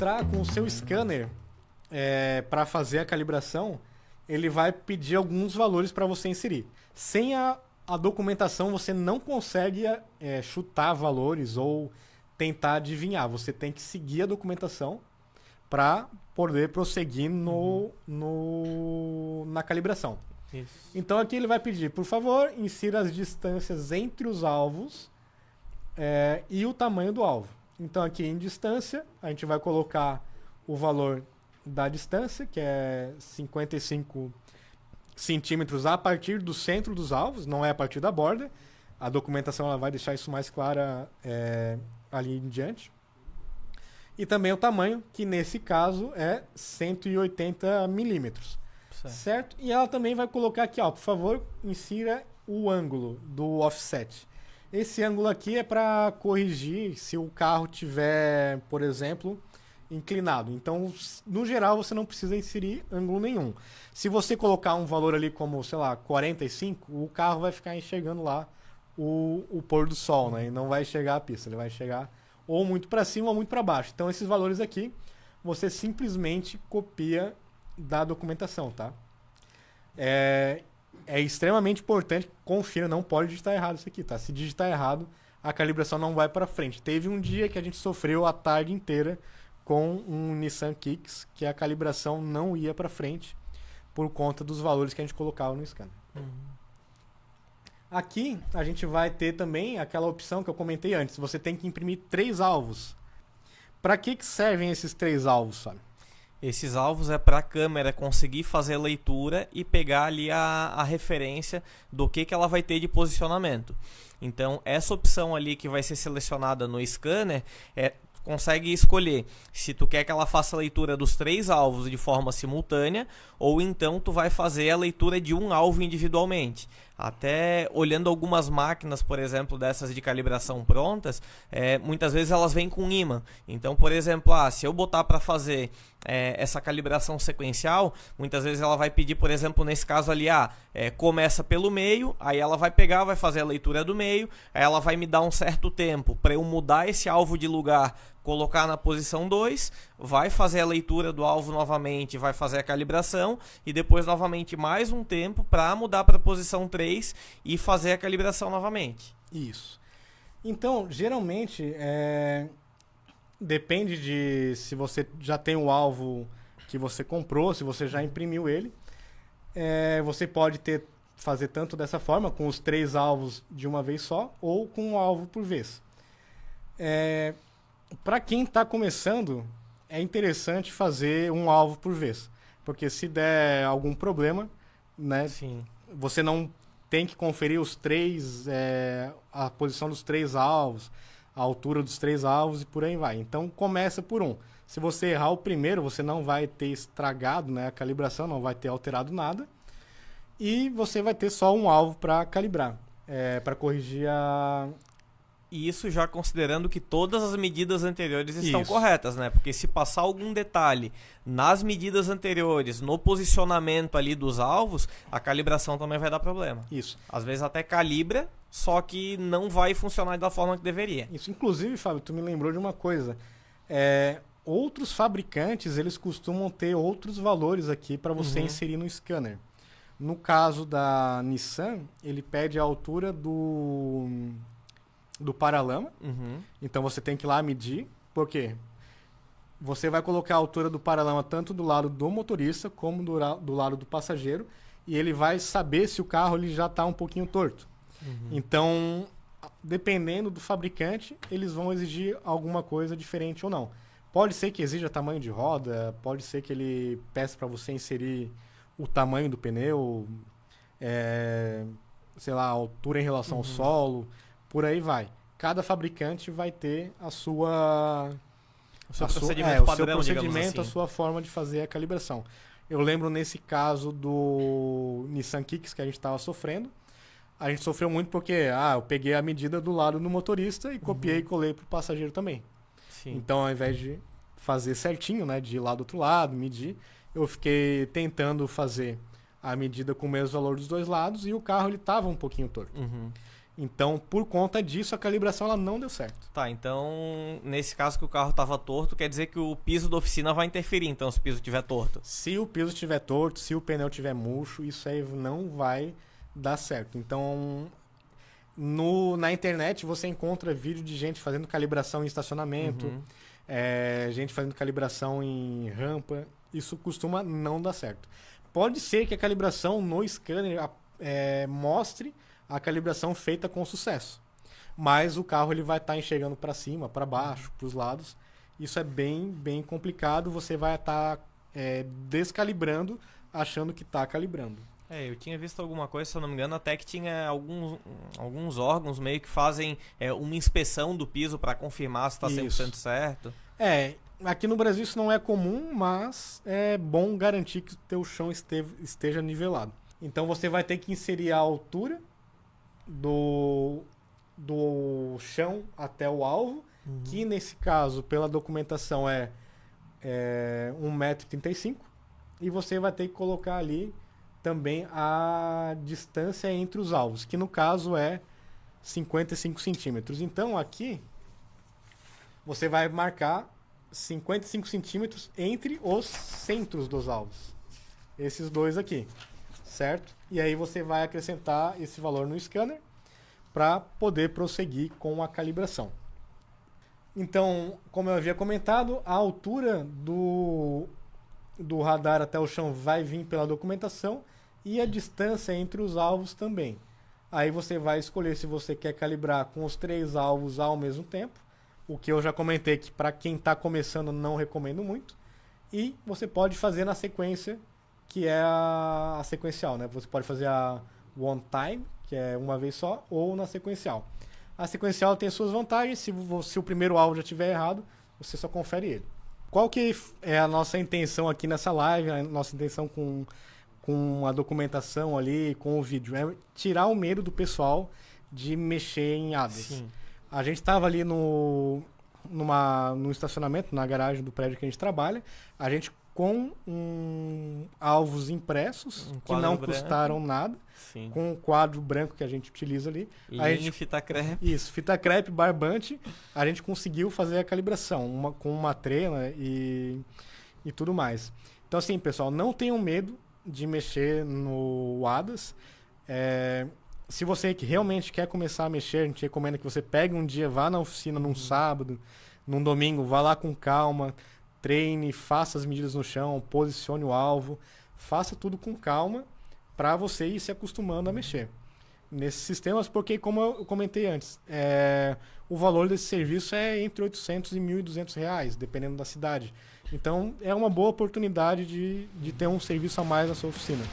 entrar com o seu scanner para fazer a calibração, ele vai pedir alguns valores para você inserir. Sem a documentação, você não consegue chutar valores ou tentar adivinhar. Você tem que seguir a documentação para poder prosseguir na calibração. Isso. Então aqui ele vai pedir, por favor, insira as distâncias entre os alvos e o tamanho do alvo. Então aqui em distância, a gente vai colocar o valor da distância, que é 55 centímetros a partir do centro dos alvos, não é a partir da borda. A documentação ela vai deixar isso mais clara ali em diante. E também o tamanho, que nesse caso é 180 milímetros. Certo? E ela também vai colocar aqui, ó, por favor, insira o ângulo do offset. Esse ângulo aqui é para corrigir se o carro tiver, por exemplo, inclinado. Então, no geral, você não precisa inserir ângulo nenhum. Se você colocar um valor ali como, sei lá, 45, o carro vai ficar enxergando lá o pôr do sol, né? E não vai chegar à pista, ele vai chegar ou muito para cima ou muito para baixo. Então, esses valores aqui, você simplesmente copia da documentação, tá? É extremamente importante, confira, não pode digitar errado isso aqui, tá? Se digitar errado, a calibração não vai para frente. Teve um dia que a gente sofreu a tarde inteira com um Nissan Kicks, que a calibração não ia para frente por conta dos valores que a gente colocava no scanner. Aqui a gente vai ter também aquela opção que eu comentei antes. Você tem que imprimir 3 alvos. Para que servem esses 3 alvos, sabe? Esses alvos é para a câmera conseguir fazer a leitura e pegar ali a referência do que ela vai ter de posicionamento. Então, essa opção ali que vai ser selecionada no scanner consegue escolher se tu quer que ela faça a leitura dos 3 alvos de forma simultânea ou então tu vai fazer a leitura de um alvo individualmente. Até olhando algumas máquinas, por exemplo, dessas de calibração prontas, muitas vezes elas vêm com ímã. Então, por exemplo, se eu botar para fazer essa calibração sequencial, muitas vezes ela vai pedir, por exemplo, nesse caso ali, começa pelo meio, aí ela vai pegar, vai fazer a leitura do meio, aí ela vai me dar um certo tempo para eu mudar esse alvo de lugar, colocar na posição 2, vai fazer a leitura do alvo novamente, vai fazer a calibração e depois novamente mais um tempo para mudar para a posição 3 e fazer a calibração novamente. Isso. Então, geralmente, depende de se você já tem o alvo que você comprou, se você já imprimiu ele. Você pode fazer tanto dessa forma, com os 3 alvos de uma vez só, ou com um alvo por vez. Para quem está começando, é interessante fazer um alvo por vez. Porque se der algum problema, né, Sim. você não tem que conferir os 3, a posição dos 3 alvos, a altura dos 3 alvos e por aí vai. Então começa por um. Se você errar o primeiro, você não vai ter estragado, né, a calibração, não vai ter alterado nada. E você vai ter só um alvo para calibrar, para corrigir E isso já considerando que todas as medidas anteriores estão Isso. corretas, né? Porque se passar algum detalhe nas medidas anteriores, no posicionamento ali dos alvos, a calibração também vai dar problema. Isso. Às vezes até calibra, só que não vai funcionar da forma que deveria. Isso. Inclusive, Fábio, tu me lembrou de uma coisa. Outros fabricantes, eles costumam ter outros valores aqui para você inserir no scanner. No caso da Nissan, ele pede a altura do paralama. Então você tem que ir lá medir. Por quê? Você vai colocar a altura do paralama tanto do lado do motorista como do lado do passageiro. E ele vai saber se o carro ele já está um pouquinho torto. Então, dependendo do fabricante, eles vão exigir alguma coisa diferente ou não. Pode ser que exija tamanho de roda, pode ser que ele peça para você inserir o tamanho do pneu, sei lá, a altura em relação ao solo, por aí vai. Cada fabricante vai ter o seu procedimento padrão, procedimento, assim. a sua forma de fazer a calibração. Eu lembro nesse caso do Nissan Kicks que a gente estava sofrendo. A gente sofreu muito porque eu peguei a medida do lado do motorista e copiei e colei para o passageiro também. Sim. Então, ao invés de fazer certinho, né, de ir lá do outro lado, medir, eu fiquei tentando fazer a medida com o mesmo valor dos dois lados e o carro ele estava um pouquinho torto. Então, por conta disso, a calibração ela não deu certo. Tá, então, nesse caso que o carro estava torto, quer dizer que o piso da oficina vai interferir, então, se o piso estiver torto. Se o piso estiver torto, se o pneu estiver murcho, isso aí não vai dar certo. Então, na internet você encontra vídeo de gente fazendo calibração em estacionamento, gente fazendo calibração em rampa. Isso costuma não dar certo. Pode ser que a calibração no scanner mostre a calibração feita com sucesso. Mas o carro ele vai estar enxergando para cima, para baixo, para os lados. Isso é bem, bem complicado. Você vai estar descalibrando, achando que está calibrando. Eu tinha visto alguma coisa, se eu não me engano, até que tinha alguns órgãos meio que fazem uma inspeção do piso para confirmar se está 100% certo. Aqui no Brasil isso não é comum, mas é bom garantir que o teu chão esteja nivelado. Então você vai ter que inserir a altura do chão até o alvo, que nesse caso, pela documentação, é 1,35 m, e você vai ter que colocar ali também a distância entre os alvos, que no caso é 55 centímetros. Então aqui você vai marcar 55 centímetros entre os centros dos alvos. Esses dois aqui, certo? E aí você vai acrescentar esse valor no scanner para poder prosseguir com a calibração. Então, como eu havia comentado, a altura do radar até o chão vai vir pela documentação e a distância entre os alvos também. Aí você vai escolher se você quer calibrar com os 3 alvos ao mesmo tempo, o que eu já comentei que para quem está começando não recomendo muito, e você pode fazer na sequência, que é a sequencial, né? Você pode fazer a one time, que é uma vez só, ou na sequencial. A sequencial tem suas vantagens, se o primeiro alvo já estiver errado, você só confere ele. Qual que é a nossa intenção aqui nessa live, a nossa intenção com a documentação ali, com o vídeo? É tirar o medo do pessoal de mexer em ADAS. Sim. A gente estava ali no estacionamento, na garagem do prédio que a gente trabalha, a gente com alvos impressos, que não custaram nada, Sim. com um quadro branco que a gente utiliza ali. E fita crepe. Isso, fita crepe, barbante, a gente conseguiu fazer a calibração, com uma trena e tudo mais. Então assim, pessoal, não tenham medo de mexer no ADAS. Se você realmente quer começar a mexer, a gente recomenda que você pegue um dia, vá na oficina num sábado, num domingo, vá lá com calma, treine, faça as medidas no chão, posicione o alvo, faça tudo com calma para você ir se acostumando a mexer nesses sistemas, porque como eu comentei antes, o valor desse serviço é entre R$800 e R$1.200, dependendo da cidade. Então é uma boa oportunidade de ter um serviço a mais na sua oficina.